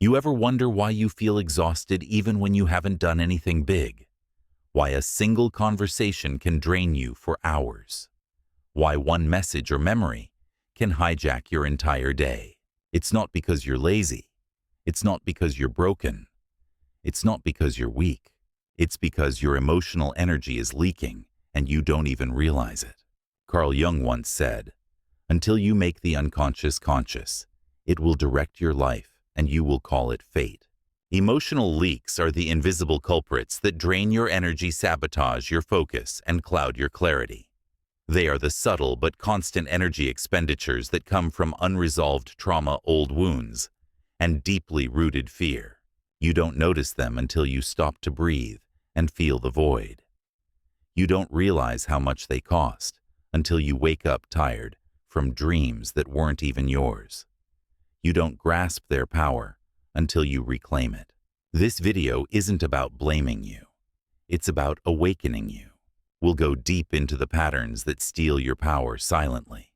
You ever wonder why you feel exhausted even when you haven't done anything big? Why a single conversation can drain you for hours? Why one message or memory can hijack your entire day? It's not because you're lazy. It's not because you're broken. It's not because you're weak. It's because your emotional energy is leaking and you don't even realize it. Carl Jung once said, "Until you make the unconscious conscious, it will direct your life and you will call it fate." Emotional leaks are the invisible culprits that drain your energy, sabotage your focus, and cloud your clarity. They are the subtle but constant energy expenditures that come from unresolved trauma, old wounds, and deeply rooted fear. You don't notice them until you stop to breathe and feel the void. You don't realize how much they cost until you wake up tired from dreams that weren't even yours. You don't grasp their power until you reclaim it. This video isn't about blaming you. It's about awakening you. We'll go deep into the patterns that steal your power silently.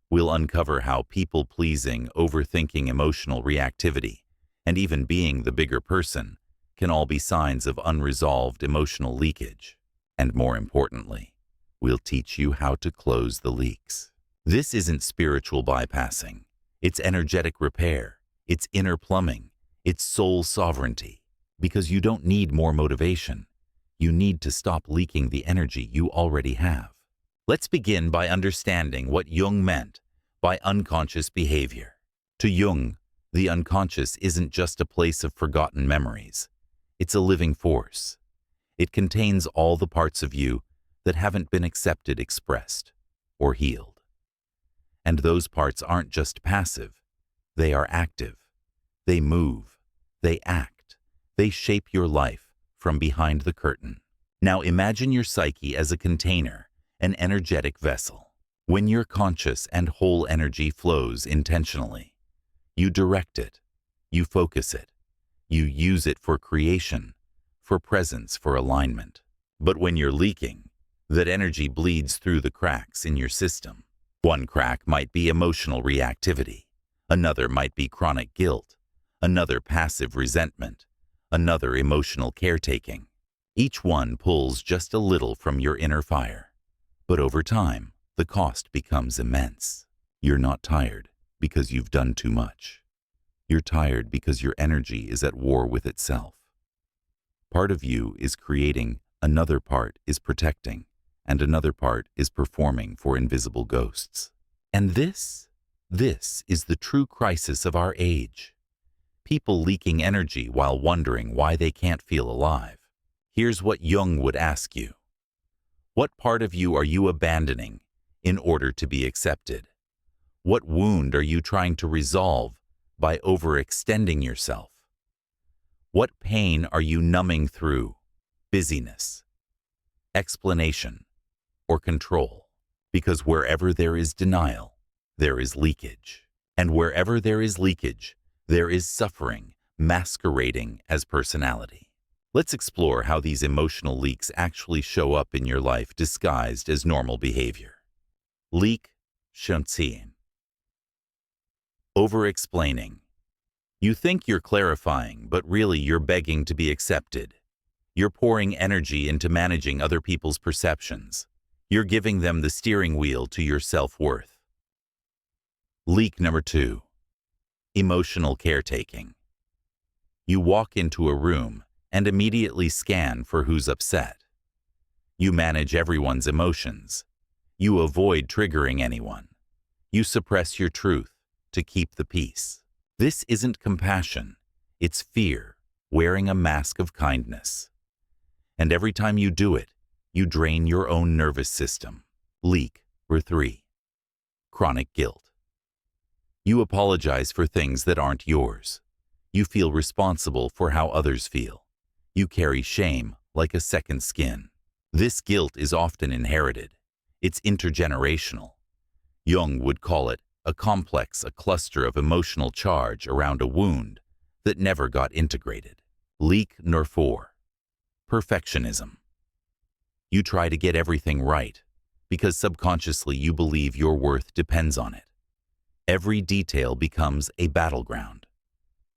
We'll uncover how people-pleasing, overthinking, emotional reactivity, and even being the bigger person can all be signs of unresolved emotional leakage. And more importantly, we'll teach you how to close the leaks. This isn't spiritual bypassing. It's energetic repair. It's inner plumbing. It's soul sovereignty. Because you don't need more motivation. You need to stop leaking the energy you already have. Let's begin by understanding what Jung meant by unconscious behavior. To Jung, the unconscious isn't just a place of forgotten memories. It's a living force. It contains all the parts of you that haven't been accepted, expressed, or healed. And those parts aren't just passive. They are active. They move. They act. They shape your life from behind the curtain. Now imagine your psyche as a container, an energetic vessel. When your conscious and whole energy flows intentionally, you direct it, you focus it, you use it for creation, for presence, for alignment. But when you're leaking, that energy bleeds through the cracks in your system. One crack might be emotional reactivity, another might be chronic guilt, another passive resentment, another emotional caretaking. Each one pulls just a little from your inner fire. But over time, the cost becomes immense. You're not tired because you've done too much. You're tired because your energy is at war with itself. Part of you is creating, another part is protecting, and another part is performing for invisible ghosts. And this is the true crisis of our age. People leaking energy while wondering why they can't feel alive. Here's what Jung would ask you. What part of you are you abandoning in order to be accepted? What wound are you trying to resolve by overextending yourself? What pain are you numbing through busyness, explanation, or control? Because wherever there is denial, there is leakage. And wherever there is leakage, there is suffering masquerading as personality. Let's explore how these emotional leaks actually show up in your life disguised as normal behavior. Leak, Shunzian. Over-explaining. You think you're clarifying, but really you're begging to be accepted. You're pouring energy into managing other people's perceptions. You're giving them the steering wheel to your self-worth. Leak number 2. Emotional caretaking. You walk into a room and immediately scan for who's upset. You manage everyone's emotions. You avoid triggering anyone. You suppress your truth to keep the peace. This isn't compassion. It's fear, wearing a mask of kindness. And every time you do it, you drain your own nervous system. Leak number 3. Chronic guilt. You apologize for things that aren't yours. You feel responsible for how others feel. You carry shame like a second skin. This guilt is often inherited. It's intergenerational. Jung would call it a complex, a cluster of emotional charge around a wound that never got integrated. Leak number 4. Perfectionism. You try to get everything right because subconsciously you believe your worth depends on it. Every detail becomes a battleground.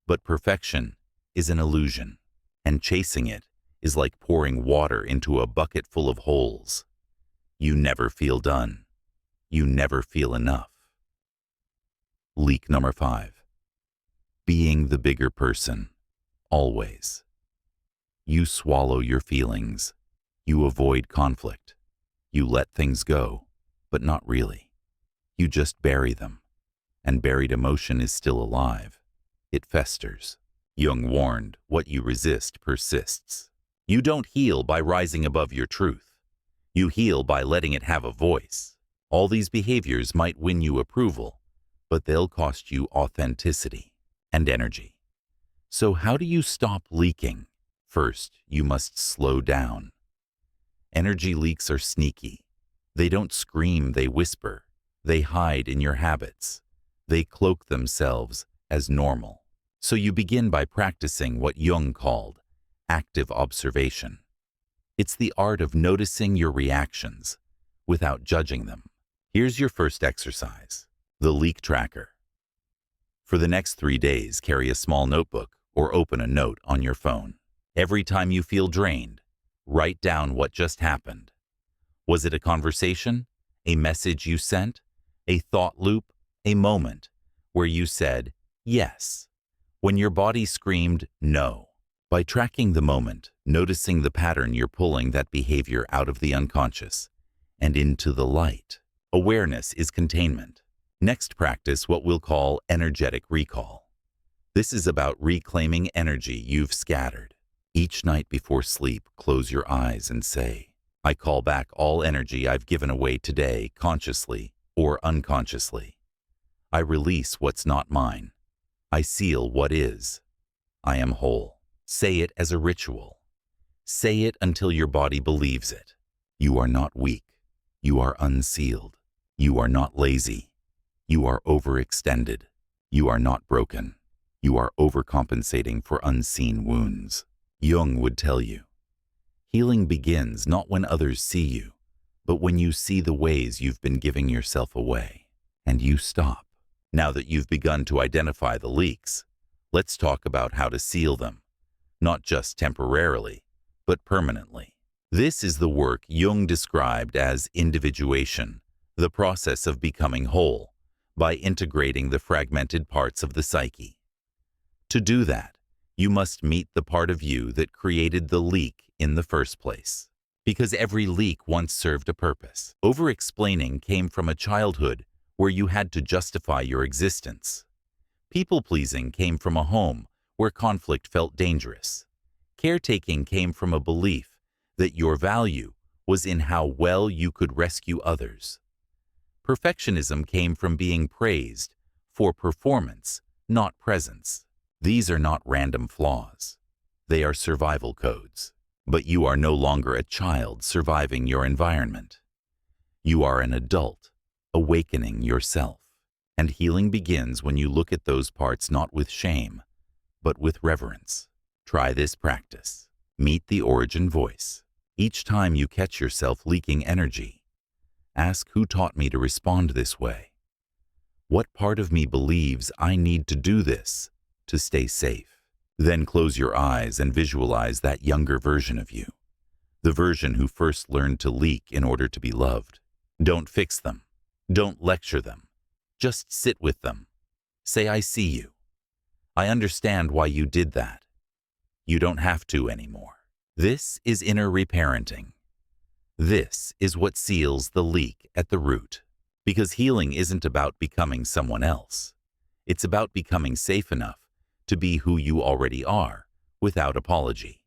But perfection is an illusion, and chasing it is like pouring water into a bucket full of holes. You never feel done. You never feel enough. Leak number 5. Being the bigger person, always. You swallow your feelings. You avoid conflict. You let things go, but not really. You just bury them. And buried emotion is still alive. It festers. Jung warned, what you resist persists. You don't heal by rising above your truth. You heal by letting it have a voice. All these behaviors might win you approval, but they'll cost you authenticity and energy. So how do you stop leaking? First, you must slow down. Energy leaks are sneaky. They don't scream, they whisper. They hide in your habits. They cloak themselves as normal. So you begin by practicing what Jung called active observation. It's the art of noticing your reactions without judging them. Here's your first exercise, the leak tracker. For the next 3 days, carry a small notebook or open a note on your phone. Every time you feel drained, write down what just happened. Was it a conversation, a message you sent, a thought loop, a moment where you said yes, when your body screamed no? By tracking the moment, noticing the pattern, you're pulling that behavior out of the unconscious and into the light. Awareness is containment. Next, practice what we'll call energetic recall. This is about reclaiming energy you've scattered. Each night before sleep, close your eyes and say, I call back all energy I've given away today, consciously or unconsciously. I release what's not mine. I seal what is. I am whole. Say it as a ritual. Say it until your body believes it. You are not weak. You are unsealed. You are not lazy. You are overextended. You are not broken. You are overcompensating for unseen wounds. Jung would tell you, healing begins not when others see you, but when you see the ways you've been giving yourself away, and you stop. Now that you've begun to identify the leaks, let's talk about how to seal them, not just temporarily, but permanently. This is the work Jung described as individuation, the process of becoming whole, by integrating the fragmented parts of the psyche. To do that, you must meet the part of you that created the leak in the first place. Because every leak once served a purpose. Over-explaining came from a childhood where you had to justify your existence. People-pleasing came from a home where conflict felt dangerous. Caretaking came from a belief that your value was in how well you could rescue others. Perfectionism came from being praised for performance, not presence. These are not random flaws. They are survival codes. But you are no longer a child surviving your environment. You are an adult, awakening yourself. And healing begins when you look at those parts not with shame, but with reverence. Try this practice. Meet the origin voice. Each time you catch yourself leaking energy, ask who taught me to respond this way. What part of me believes I need to do this to stay safe? Then close your eyes and visualize that younger version of you, the version who first learned to leak in order to be loved. Don't fix them. Don't lecture them. Just sit with them. Say, I see you. I understand why you did that. You don't have to anymore. This is inner reparenting. This is what seals the leak at the root. Because healing isn't about becoming someone else. It's about becoming safe enough to be who you already are, without apology.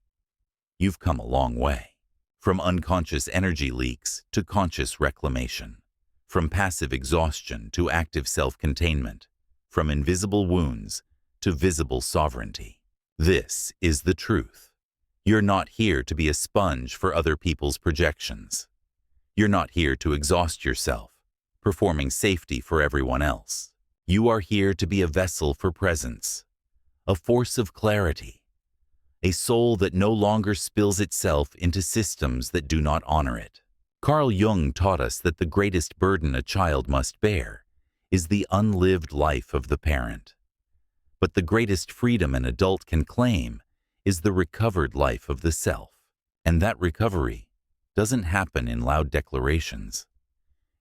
You've come a long way. From unconscious energy leaks to conscious reclamation. From passive exhaustion to active self-containment. From invisible wounds to visible sovereignty. This is the truth. You're not here to be a sponge for other people's projections. You're not here to exhaust yourself, performing safety for everyone else. You are here to be a vessel for presence. A force of clarity, a soul that no longer spills itself into systems that do not honor it. Carl Jung taught us that the greatest burden a child must bear is the unlived life of the parent. But the greatest freedom an adult can claim is the recovered life of the self. And that recovery doesn't happen in loud declarations.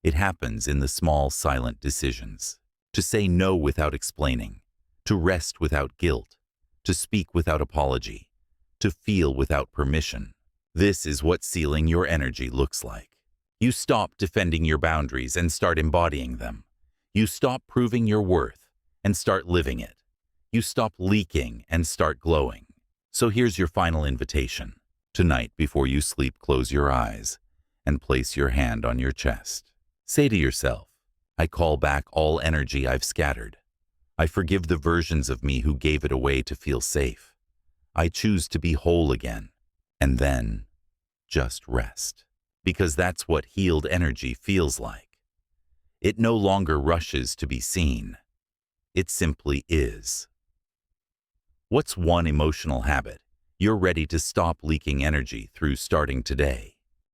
It happens in the small, silent decisions. To say no without explaining, to rest without guilt, to speak without apology, to feel without permission. This is what sealing your energy looks like. You stop defending your boundaries and start embodying them. You stop proving your worth and start living it. You stop leaking and start glowing. So here's your final invitation. Tonight, before you sleep, close your eyes and place your hand on your chest. Say to yourself, I call back all energy I've scattered. I forgive the versions of me who gave it away to feel safe. I choose to be whole again. And then, just rest. Because that's what healed energy feels like. It no longer rushes to be seen. It simply is. What's one emotional habit you're ready to stop leaking energy through starting today?